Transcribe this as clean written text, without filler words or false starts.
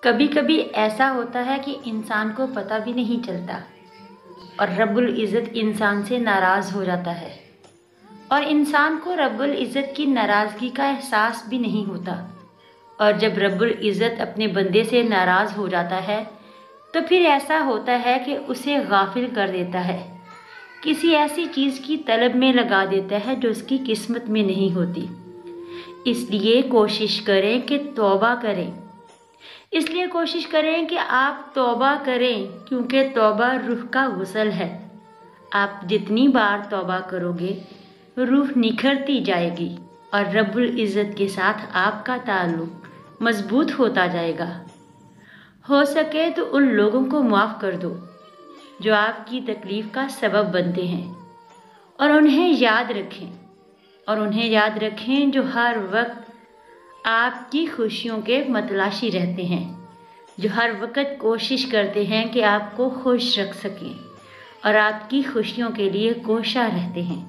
کبھی کبھی ایسا ہوتا ہے کہ انسان کو پتہ بھی نہیں چلتا اور رب العزت انسان سے ناراض ہو جاتا ہے، اور انسان کو رب العزت کی ناراضگی کا احساس بھی نہیں ہوتا۔ اور جب رب العزت اپنے بندے سے ناراض ہو جاتا ہے تو پھر ایسا ہوتا ہے کہ اسے غافل کر دیتا ہے، کسی ایسی چیز کی طلب میں لگا دیتا ہے جو اس کی قسمت میں نہیں ہوتی۔ اس لیے کوشش کریں کہ توبہ کریں، آپ توبہ کریں، کیونکہ توبہ روح کا غسل ہے۔ آپ جتنی بار توبہ کرو گے روح نکھرتی جائے گی اور رب العزت کے ساتھ آپ کا تعلق مضبوط ہوتا جائے گا۔ ہو سکے تو ان لوگوں کو معاف کر دو جو آپ کی تکلیف کا سبب بنتے ہیں، اور انہیں یاد رکھیں جو ہر وقت آپ کی خوشیوں کے متلاشی رہتے ہیں، جو ہر وقت کوشش کرتے ہیں کہ آپ کو خوش رکھ سکیں اور آپ کی خوشیوں کے لیے کوشاں رہتے ہیں۔